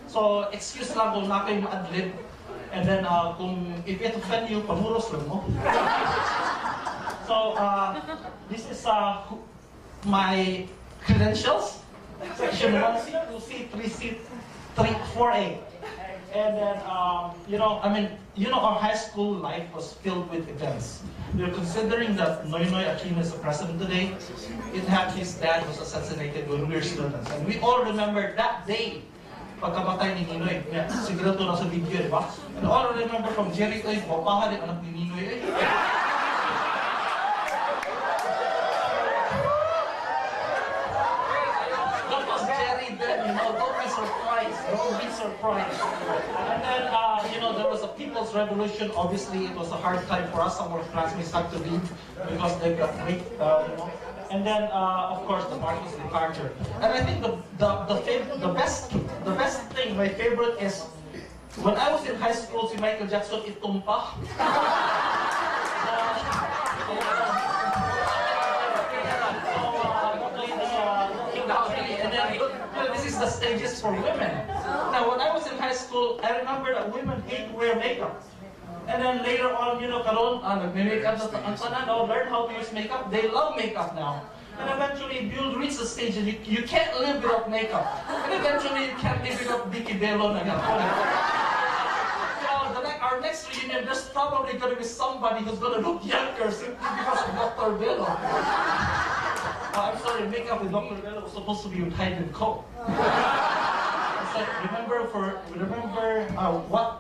So, excuse lang kung na kayo ma-adlib. And then, kung if it offend you, panuros lang mo. So, this is my credentials. Section 1C, 2C, 3C, 4A. And then, our high school life was filled with events. We're considering that Noynoy Aquino is the president today. In fact, his dad was assassinated when we were students. And we all remember that day, pagkamatay ni Ninoy. Siguro ito na sa video, di ba? And all I remember from Jerry, ay, wapaha din anak ni Ninoy. That was Jerry then, don't be surprised. Don't be surprised. And then, there was a People's Revolution. Obviously, it was a hard time for us. Some of our classmates had to leave because they got raped, And then, of course, the Marcos departure. And I think the best thing, my favorite is when I was in high school, si Michael Jackson itumpa. And then, this is the stages for women. Now, when I was in high school, I remember that women hate to wear makeup. And then later on, karon, nagme-makeup ang sana, learn how to use makeup. They love makeup now. And eventually, you'll reach the stage that you can't live without makeup. And eventually, you can't live without Vicky Bello na gano'n. Our next reunion, there's probably going to be somebody who's going to look younger simply because of Dr. Bello. I'm sorry, makeup with Dr. Bello was supposed to be with Hayden Coe.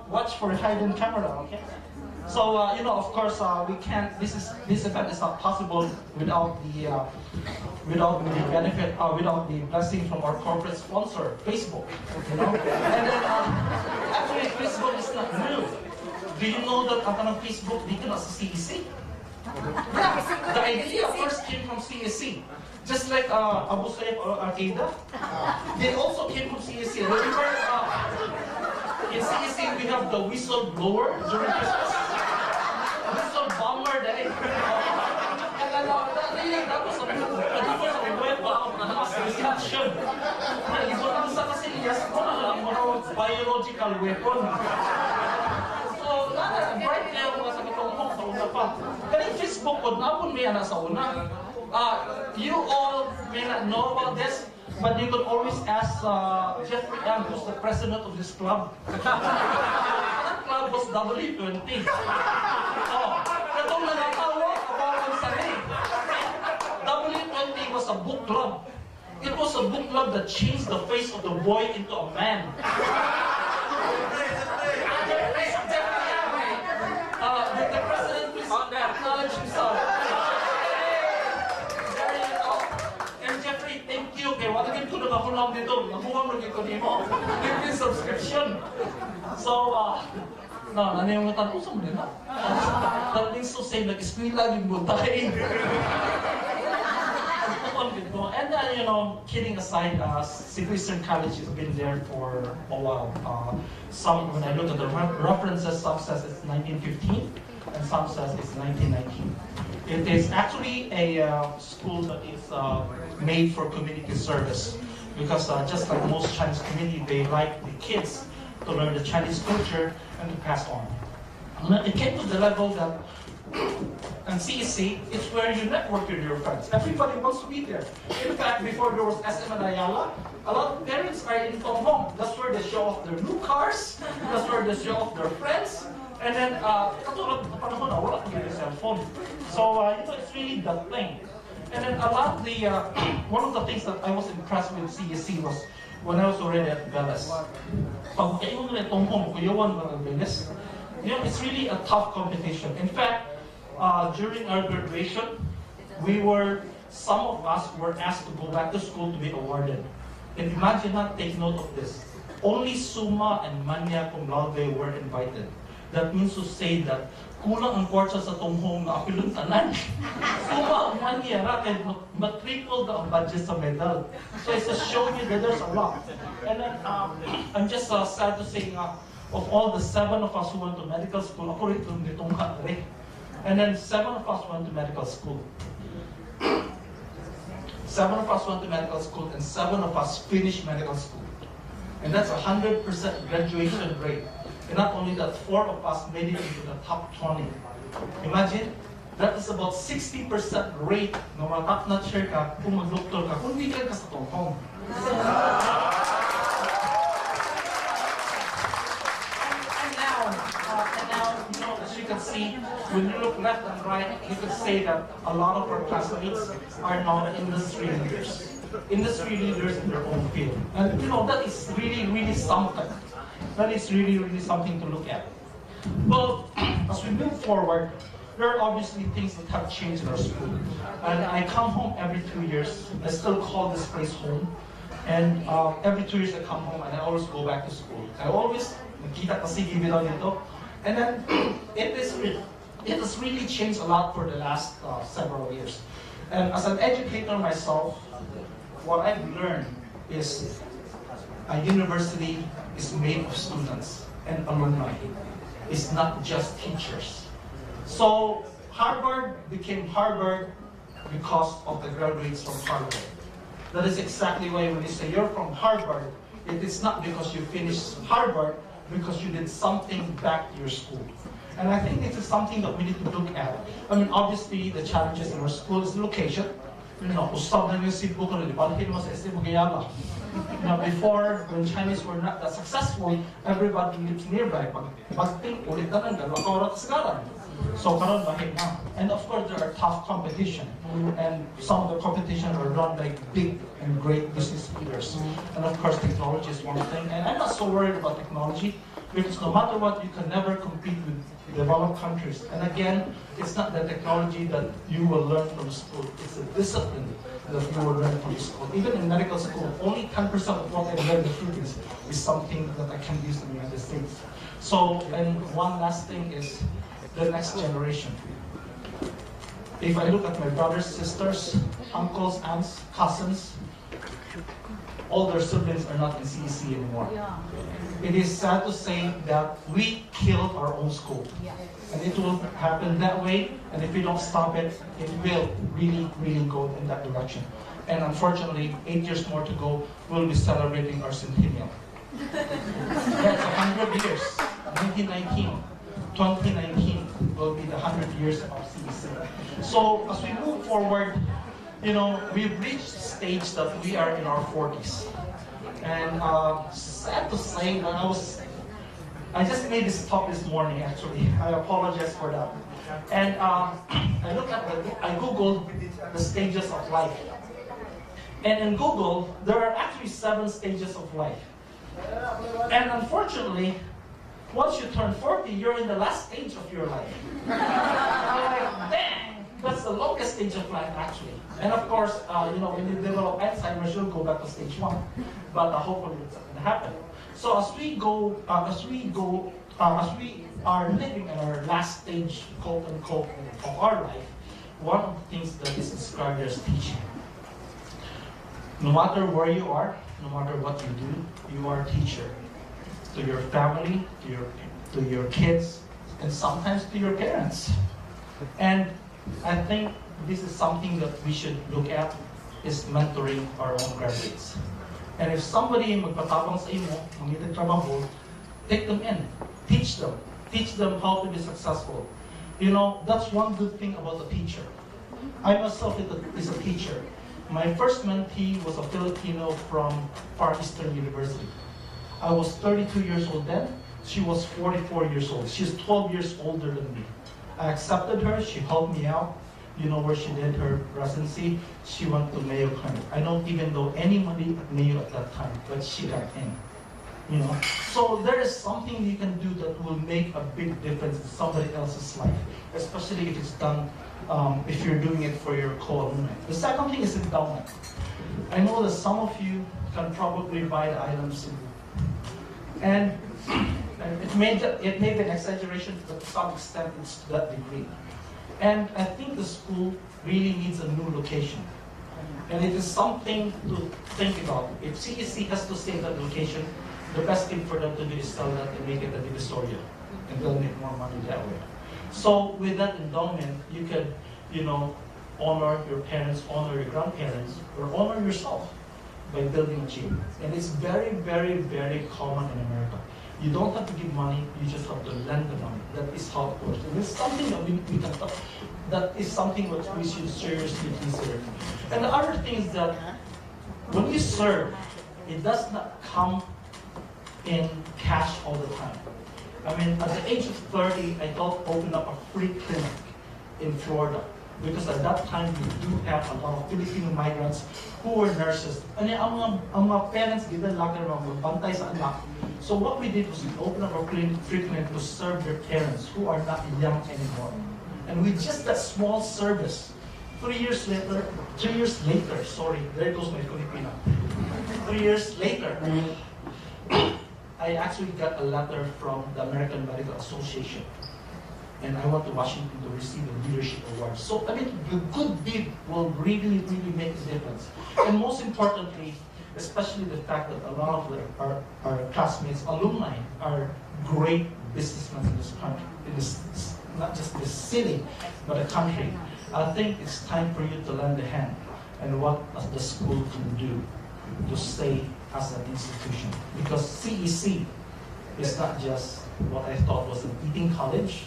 Watch for hidden camera, okay? So, of course, we can't. This event is not possible without the benefit, without the blessing from our corporate sponsor, Facebook. And then, actually, Facebook is not new. Do you know that ang Facebook dito na sa CEC? Yeah, the idea first came from CEC. Just like Abu Sayyaf or Al-Qaeda, they also came from CEC. Remember, in CEC we have the whistleblower during Christmas. Whistle bomber day. And then, that was a weapon of destruction. Ibutang sa kasiliyas ko na lang mga biological weapon. So, bright kayo mga sa katungkong sa una pa. Kaya Facebook ko, napon may ana sa una. You all may not know about this, but you could always ask Jeffrey M., who's the president of this club. That club was W20. Katong nanatawa, kabawang sari. W20 was a book club. It was a book club that changed the face of the boy into a man. The president please acknowledge himself. Thank you. Kaya wala din ko nakakulang dito. Nakuha mo dito nimo. Give me subscription. So, nanayungutan ko sa mga nila. Talagang so say, nag-eskwila yung butay. And then, kidding aside, Cebu Eastern College has been there for a while. When I look at the references, some says it's 1915, and some says it's 1919. It is actually a school that is made for community service because just like most Chinese community, they like the kids to learn the Chinese culture and to pass on. And it came to the level that and CEC, it's where you network with your friends. Everybody wants to be there. In fact, before there was SM and Ayala, a lot of parents are in Tong Hong. That's where they show off their new cars. That's where they show off their friends. And then, katulad na panahon na wala kang cell phone. So, it's really the thing. And then a lot of the, one of the things that I was impressed with CEC was when I was already at Veles. Pag kayo nga itong home, kuyawan mga Veles, it's really a tough competition. In fact, during our graduation, some of us were asked to go back to school to be awarded. And imagine that, take note of this. Only Summa and Manya cum laude were invited. That means to say that kulang ang kwarsa sa tunghong na apilong tanan. Summa ang Manya rated, matriple ang budget sa medal. So it's just showing you that there's a lot. And then, I'm just sad to say, of all the 7 of us who went to medical school, ako rin nitong rin. And then 7 of us went to medical school. 7 of us went to medical school and 7 of us finished medical school. And that's 100% graduation rate. And not only that, 4 of us made it into the top 20. Imagine, that is about 60% rate na matap na chair ka kung mag-doktor ka, kung weekend ka sa tongkong. As you can see, when you look left and right, you can say that a lot of our classmates are now industry leaders. Industry leaders in their own field. And that is really, really something. That is really, really something to look at. But as we move forward, there are obviously things that have changed in our school. And I come home every 2 years. I still call this place home. And every 2 years I come home and I always go back to school. I always nakita kasi gibitaw dito. And then it has really changed a lot for the last several years. And as an educator myself, what I've learned is a university is made of students and alumni. It's not just teachers. So Harvard became Harvard because of the graduates from Harvard. That is exactly why when you say you're from Harvard, it is not because you finished Harvard, because you did something back to your school. And I think this is something that we need to look at. I mean, obviously, the challenges in our school is the location. Usap na yung Cebu ko, balikin mo sa Cebu Gayaba. Before, when Chinese were not that successful, everybody lives nearby. Pagting ulit na lang, dalawa ka oras karan. So, karon bahit na. And of course, there are tough competition. And some of the competition are run by big and great business leaders. And of course, technology is one thing. And I'm not so worried about technology, because no matter what, you can never compete with developed countries. And again, it's not the technology that you will learn from school. It's the discipline that you will learn from school. Even in medical school, only 10% of what I learned in the Philippines is something that I can use in the United States. So, and one last thing is the next generation. If I look at my brothers, sisters, uncles, aunts, cousins, all their siblings are not in CEC anymore. It is sad to say that we killed our own school. And it will happen that way, and if we don't stop it, it will really, really go in that direction. And unfortunately, 8 years more to go, we'll be celebrating our centennial. That's 100 years, 1919. 2019 will be the 100 years of CEC. So as we move forward, we've reached a stage that we are in our 40s. And sad to say that I just made this talk this morning actually. I apologize for that. And I Googled the stages of life. And in Google, there are actually 7 stages of life. And unfortunately, once you turn 40, you're in the last stage of your life. I'm like, dang, that's the longest stage of life actually. And of course, when you develop Alzheimer's, you'll go back to stage 1. But hopefully it's not going to happen. So as we are living in our last stage, quote unquote, of our life, one of the things that is described as teaching. No matter where you are, no matter what you do, you are a teacher. To your family, to your kids, and sometimes to your parents. And I think this is something that we should look at, is mentoring our own graduates. And if somebody magpatabang sa imo, mangitig trabaho, take them in, teach them how to be successful. That's one good thing about a teacher. I myself is a teacher. My first mentee was a Filipino from Far Eastern University. I was 32 years old then. She was 44 years old. She's 12 years older than me. I accepted her. She helped me out. Where she did her residency? She went to Mayo Clinic. I don't even know anybody at Mayo at that time, but she got in. So there is something you can do that will make a big difference in somebody else's life, especially if it's done, if you're doing it for your co-alumni. The second thing is endowment. I know that some of you can probably buy the items in. And it may be an exaggeration, but to some extent it's to that degree. And I think the school really needs a new location. And it is something to think about. If CEC has to stay at that location, the best thing for them to do is sell that and make it a divisoria. And they'll make more money that way. So with that endowment, you can, honor your parents, honor your grandparents, or honor yourself. by building a gym. And it's very, very, very common in America. You don't have to give money, you just have to lend the money. That is how it works. And it's something that we can talk, that is something that we should seriously consider. And the other thing is that when you serve, it does not come in cash all the time. I mean, at the age of 30, I thought open up a free clinic in Florida. Because at that time, we do have a lot of Filipino migrants who were nurses. And ang mga parents, given lang na magbantay sa anak. So what we did was we opened up a free clinic to serve their parents who are not young anymore. And with just that small service, 3 years later, sorry, there goes my Filipino. 3 years later, I actually got a letter from the American Medical Association. And I went to Washington to receive a leadership award. So, I mean, the good deed will really, really make a difference. And most importantly, especially the fact that a lot of our classmates, alumni, are great businessmen in this country, in this, not just this city, but the country. I think it's time for you to lend a hand and what the school can do to stay as an institution. Because CEC is not just what I thought was an eating college.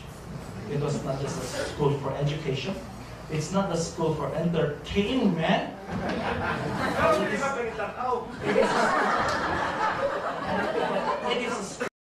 It was not just a school for education. It's not a school for entertainment. It is a